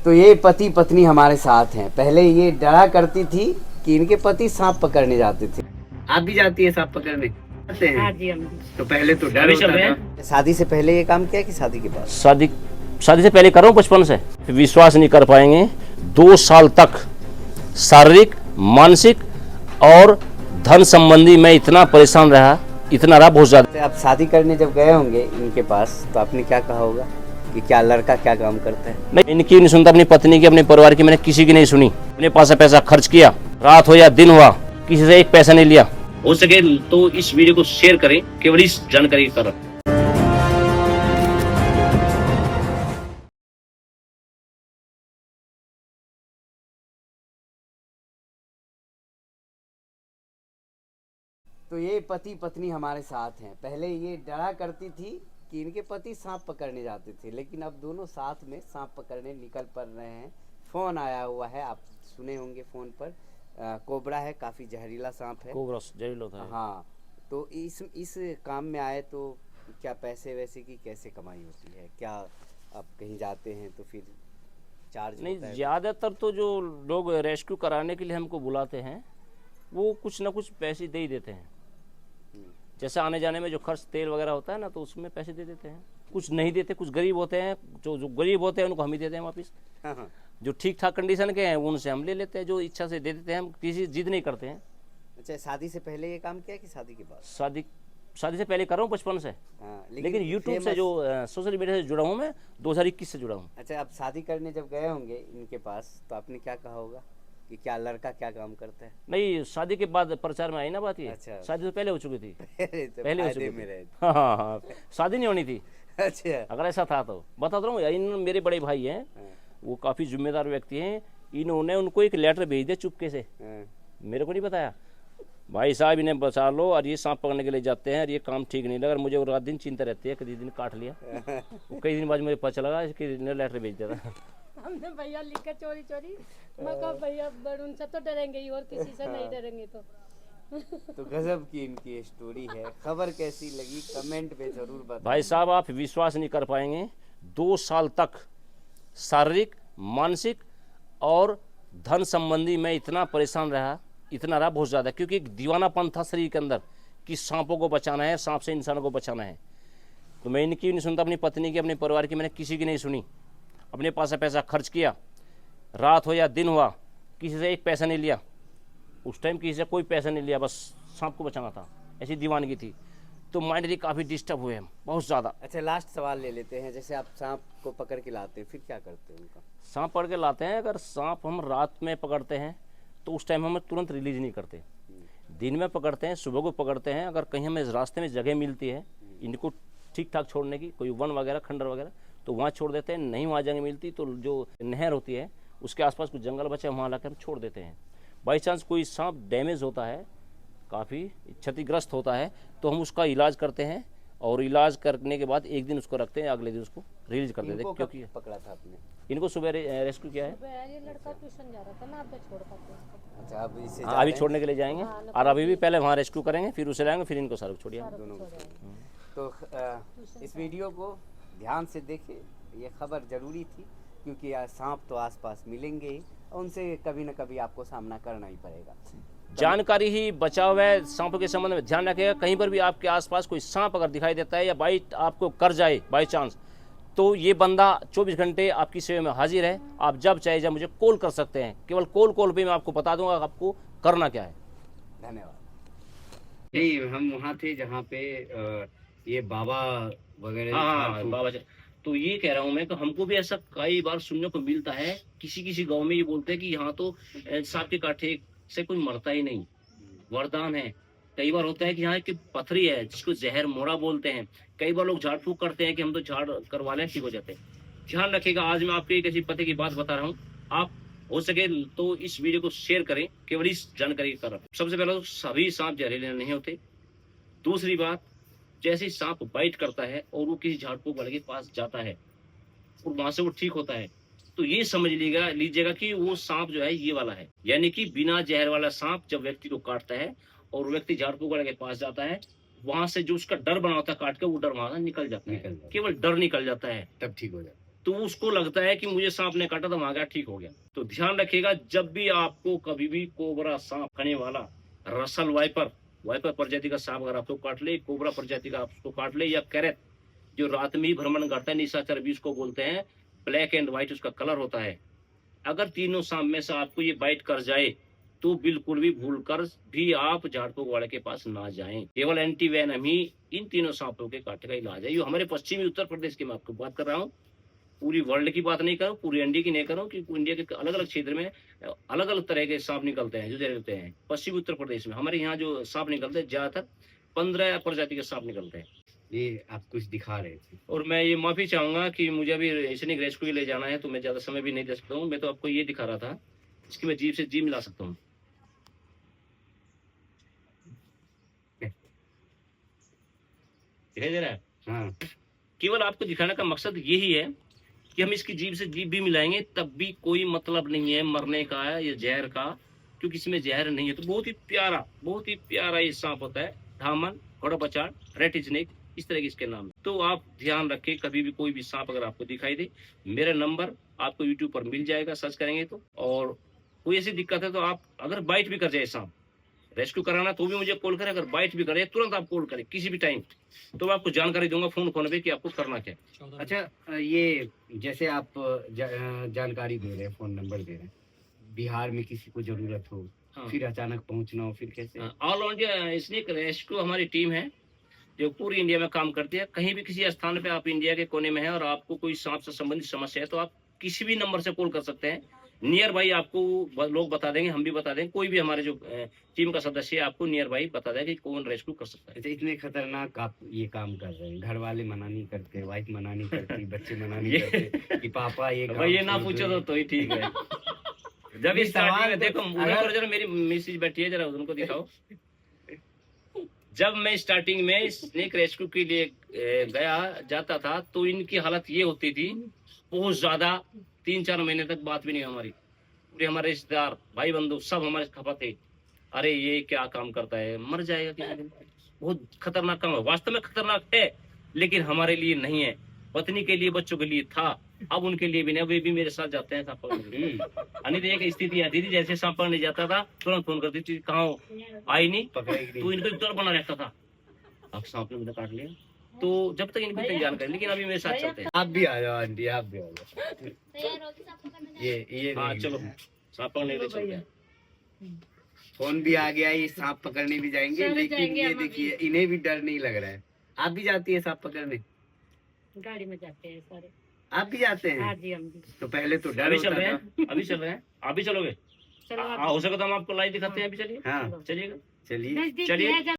तो ये पति पत्नी हमारे साथ हैं। पहले ये डरा करती थी कि इनके पति सांप पकड़ने जाते थे। आप भी जाती है सांप पकड़ने? जाते हैं? हाँ जी, हम तो पहले तो डर होता था। शादी से पहले ये काम किया कि शादी के बाद? शादी से पहले कर रहा हूँ, बचपन से। विश्वास नहीं कर पाएंगे, 2 साल तक शारीरिक, मानसिक और धन संबंधी मैं इतना परेशान रहा, इतना रहा बहुत ज्यादा। आप शादी करने जब गए होंगे इनके पास तो आपने क्या कहा होगा कि क्या लड़का क्या काम करता है? मैं इनकी नहीं सुनता, अपनी पत्नी की, अपने परिवार की मैंने किसी की नहीं सुनी। अपने पास से पैसा खर्च किया, रात हो या दिन हुआ, किसी से एक पैसा नहीं लिया। हो सके तो इस वीडियो को शेयर करें, केवल इस जानकारी पर। तो ये पति पत्नी हमारे साथ हैं। पहले ये डरा करती थी कि इनके पति सांप पकड़ने जाते थे, लेकिन अब दोनों साथ में सांप पकड़ने निकल पड़ रहे हैं। फ़ोन आया हुआ है, आप सुने होंगे फ़ोन पर। कोबरा है, काफ़ी जहरीला सांप है। कोबरा जहरीला होता है। हाँ, तो इस काम में आए तो क्या पैसे वैसे की कैसे कमाई होती है? क्या आप कहीं जाते हैं तो फिर चार्ज नहीं, होता है? ज़्यादातर तो जो लोग रेस्क्यू कराने के लिए हमको बुलाते हैं वो कुछ ना कुछ पैसे दे ही देते हैं। जैसे आने जाने में जो खर्च तेल वगैरह होता है ना, तो उसमें पैसे दे देते हैं। कुछ नहीं देते, कुछ गरीब होते हैं, जो गरीब होते हैं उनको हम ही देते हैं वापस। हाँ। जो ठीक ठाक कंडीशन के हैं उनसे हम ले लेते हैं, जो इच्छा से दे देते हैं, हम किसी जिद नहीं करते हैं। अच्छा, शादी से पहले ये काम किया कि शादी के बाद? शादी से पहले कर रहा हूँ, बचपन से। हाँ, लेकिन यूट्यूब से जो सोशल मीडिया से जुड़ा हूँ मैं, 2021 से जुड़ा हूँ। अच्छा, आप शादी करने जब गए होंगे इनके पास तो आपने क्या कहा होगा कि क्या लड़का क्या काम करता है? नहीं, शादी के बाद प्रचार में आई ना बात ये। अच्छा। शादी तो पहले हो चुकी थी। तो पहले हो फायदे चुकी में थी। रहे। हाँ, शादी नहीं होनी थी। अच्छा। अगर ऐसा था तो बता रहा हूँ। इन मेरे बड़े भाई हैं, वो काफ़ी जिम्मेदार व्यक्ति हैं। इन्होंने उनको एक लेटर भेज दिया चुपके से, मेरे को नहीं बताया। भाई साहब इन्हें बचा लो, और ये सांप पकड़ने के लिए जाते हैं, और ये काम ठीक नहीं लगा। मुझे रात दिन चिंता रहती है, कई दिन काट लिया। कई दिन बाद मुझे पता लगा कि लेटर भेज दिया था। हमने भैया लिखा चोरी चोरी। मैं कहा भैया उनसे तो डरेंगे ही, और किसी से नहीं डरेंगे। तो गजब की इनकी स्टोरी है। खबर कैसी लगी कमेंट पे जरूर बताएं। भाई साहब, आप विश्वास नहीं कर पाएंगे, 2 साल तक शारीरिक, मानसिक और धन संबंधी मैं इतना परेशान रहा, इतना रहा बहुत ज़्यादा, क्योंकि एक दीवानापन था शरीर के अंदर कि सांपों को बचाना है, सांप से इंसानों को बचाना है। तो मैं इनकी नहीं सुनता, अपनी पत्नी की, अपने परिवार की मैंने किसी की नहीं सुनी। अपने पास से पैसा खर्च किया, रात हो या दिन हुआ, किसी से एक पैसा नहीं लिया। उस टाइम किसी से कोई पैसा नहीं लिया, बस सांप को बचाना था, ऐसी दीवानगी थी। तो माइंडली काफ़ी डिस्टर्ब हुए हम बहुत ज़्यादा। अच्छा, लास्ट सवाल ले लेते हैं। जैसे आप सांप को पकड़ के लाते हैं, फिर क्या करते हैं उनका? सांप पकड़ के लाते हैं, अगर सांप हम रात में पकड़ते हैं तो उस टाइम हम तुरंत रिलीज नहीं करते। दिन में पकड़ते हैं, सुबह को पकड़ते हैं। अगर कहीं हमें रास्ते में जगह मिलती है इनको ठीक ठाक छोड़ने की, कोई वन वगैरह, खंडर वगैरह, तो वहाँ छोड़ देते हैं। नहीं वहाँ जगह मिलती तो जो नहर होती है उसके आसपास कुछ जंगल बचे, वहाँ लाकर हम छोड़ देते हैं। बाई चांस कोई सांप डैमेज होता है, काफ़ी क्षतिग्रस्त होता है, तो हम उसका इलाज करते हैं, और इलाज करने के बाद एक दिन उसको रखते हैं, अगले दिन उसको रिलीज कर देते हैं। क्योंकि पकड़ा था आपने? इनको सुबह रेस्क्यू किया है। ये लड़का ट्यूशन जा रहा था ना, अब छोड़ पाते। अच्छा, अब इसे हाँ, अभी छोड़ने के लिए जाएंगे, और अभी भी पहले वहाँ रेस्क्यू करेंगे, फिर उसे लाएंगे, फिर इनको सड़क छोड़िए दोनों को। तो इस वीडियो को ध्यान से देखें, ये खबर ज़रूरी थी, क्योंकि सांप तो आसपास मिलेंगे ही, और उनसे कभी न कभी आपको सामना करना ही पड़ेगा। जानकारी ही बचाव है। सांपों के संबंध में ध्यान रखिएगा। कहीं पर भी आपके आसपास कोई सांप अगर दिखाई देता है या बाइट आपको कर जाए बाई चांस, तो ये बंदा 24 घंटे आपकी सेवा में हाजिर है। आप जब चाहे जब मुझे कॉल कर सकते हैं। केवल कॉल पे मैं आपको बता दूंगा आपको करना क्या है। धन्यवाद। नहीं, हम वहाँ थे जहाँ पे ये बाबा वगैरह। हाँ, बाबा। तो ये कह रहा हूँ मैं कि हमको भी ऐसा कई बार सुनने को मिलता है। किसी गांव में ये बोलते हैं कि यहाँ तो सांप के काटे से कोई मरता ही नहीं, वरदान है। कई बार होता है कि यहाँ की पथरी है जिसको जहर मोड़ा बोलते हैं। कई बार लोग झाड़ फूक करते हैं कि हम तो झाड़ करवा लें, ठीक हो जाते हैं। ध्यान रखिएगा, आज मैं आपको एक ऐसी पते की बात बता रहा हूँ। आप हो सके तो इस वीडियो को शेयर करें, केवल इस जानकारी की तरफ। सबसे पहले तो सभी सांप जहरीले नहीं होते। दूसरी बात, जैसे सांप बाइट करता है और वो किसी झाड़ फूक वाले के पास जाता है और वहां से वो ठीक होता है, तो ये समझ लीजिएगा कि वो सांप जो है ये वाला है। यानी कि बिना जहर वाला सांप जब व्यक्ति को काटता है और व्यक्ति झाड़ फूक वाले के पास जाता है, वहां से जो उसका डर बना होता है काट के, वो डर वहां से निकल जाता है। केवल डर निकल जाता है, तब ठीक हो जाता है। तो उसको लगता है कि मुझे सांप ने काटा तो वहां गया ठीक हो गया। तो ध्यान रखिएगा, जब भी आपको कभी भी कोबरा सांप खाने वाला, रसल वाइपर वाइपर प्रजाति का सांप अगर आपको काट ले, कोबरा प्रजाति का आपको काट ले, या कैरेट जो रात में ही भ्रमण करता है, निशाचर भी उसको बोलते हैं, ब्लैक एंड व्हाइट उसका कलर होता है, अगर तीनों सांप में से आपको ये बाइट कर जाए तो बिल्कुल भी भूलकर भी आप झाड़ फूक वाले के पास ना जाएं। केवल एंटी वेनम ही इन तीनों सांपों के काटे का इलाज है। ये हमारे पश्चिमी उत्तर प्रदेश की मैं आपको बात कर रहा हूँ, पूरी वर्ल्ड की बात नहीं करूँ, पूरी इंडिया की नहीं करूँ, कि इंडिया के अलग अलग क्षेत्र में अलग अलग तरह के सांप निकलते हैं जो रहते हैं। पश्चिमी उत्तर प्रदेश में हमारे यहाँ जो सांप निकलते हैं ज्यादातर 15 प्रजाति के सांप निकलते हैं। ये आप कुछ दिखा रहे थे। और मैं ये माफी चाहूंगा कि मुझे अभी एसनिक रेस्क्यू ले जाना है, तो मैं ज्यादा समय भी नहीं दे सकता हूँ। मैं तो आपको ये दिखा रहा था, इसकी मैं जीभ से जीभ मिला सकता हूँ। दिखाई दे रहा है? हाँ। केवल आपको दिखाने का मकसद यही है कि हम इसकी जीभ से जीभ भी मिलाएंगे, तब भी कोई मतलब नहीं है मरने का या जहर का, क्योंकि इसमें जहर नहीं है। तो बहुत ही प्यारा ये सांप होता है, धामन, घोड़ा पचाड़, रेड स्नेक, इस तरह के इसके नाम। तो आप ध्यान रखें, कभी भी कोई भी सांप अगर आपको दिखाई दे, मेरा नंबर आपको यूट्यूब पर मिल जाएगा, सर्च करेंगे तो। और कोई ऐसी दिक्कत है तो आप अगर बाइट भी कर जाए सांप, रेस्क्यू कराना तो भी मुझे कॉल करें, अगर बाइट भी करे तुरंत आप कॉल करें किसी भी टाइम, तो मैं आपको जानकारी दूंगा फोन पे कि आपको करना क्या है। अच्छा, ये जैसे आप जानकारी दे रहे हैं, फोन नंबर दे रहे हैं, बिहार में किसी को जरूरत हो, हाँ। फिर अचानक पहुंचना हो, फिर कैसे? ऑल इंडिया स्नेक रेस्क्यू हमारी टीम है जो पूरी इंडिया में काम करती है। कहीं भी किसी स्थान पे आप इंडिया के कोने में है और आपको कोई सांप से संबंधित समस्या है, तो आप किसी भी नंबर से कॉल कर सकते हैं। नियर बाई आपको लोग बता देंगे, हम भी बता देंगे, कोई भी हमारे जो टीम का सदस्य है आपको नियर बाई बता देगा कि कौन रेस्क्यू कर सकता है। अच्छा, इतने खतरनाक आप ये काम कर रहे हैं, घर वाले मना नहीं करते, वाइफ मना नहीं करती, बच्चे मना नहीं करते कि पापा ये भाई ये ना काम पूछो छोड़ तो ही ठीक है। जब ये इस सवाल स्टार्टिंग में तो- देखो, अगर- जरा मेरी मिसेज बैठी है, जरा उनको दिखाओ। जब मैं स्टार्टिंग में स्नेक रेस्क्यू के लिए जाता था, तो इनकी हालत ये होती थी, बहुत ज्यादा 3-4 महीने तक बात भी नहीं हमारी। पूरे हमारे रिश्तेदार, भाई बंधु सब हमारे खफा थे, अरे ये क्या काम करता है, मर जाएगा किसी दिन। बहुत खतरनाक काम है, वास्तव में खतरनाक है, लेकिन हमारे लिए नहीं है। पत्नी के लिए, बच्चों के लिए था, अब उनके लिए भी नहीं। वे भी मेरे साथ जाते हैं सांप पकड़ने। अनित एक स्थिति आती थी, जैसे सांप पकड़ने जाता था तुरंत फोन करती थी, कहाँ हो, आई नहीं, पकड़ेगी तो इनको डर बना रहता था, अब सांप ने मुझे काट लिया। तो जब तक इनको तैयार करें, लेकिन अभी मेरे साथ चलते हैं। आप भी आ जाओ आंटी, आप भी आ जाओ। ये हाँ चलो, सांप पकड़ने के लिए चलते हैं। फोन भी आ गया, ये सांप पकड़ने भी जाएंगे, चलो लेकिन जाएंगे ये हम अभी। देखिए इन्हें भी डर नहीं लग रहा है। आप भी जाती है सांप पकड़ने? गाड़ी में जाते हैं सारे। आप भी जाते हैं? हाँ जी, हम भी। तो पहले तो डर अभी चल होता रहे था। हैं, अभी चल रहे हैं, आप भी चलोगे? चलो हाँ, हो सके तो हम आपको लाइव दिखाते हैं, अभी चलिए, हाँ चलिएगा, चलिए। नजदीक चलिए। है।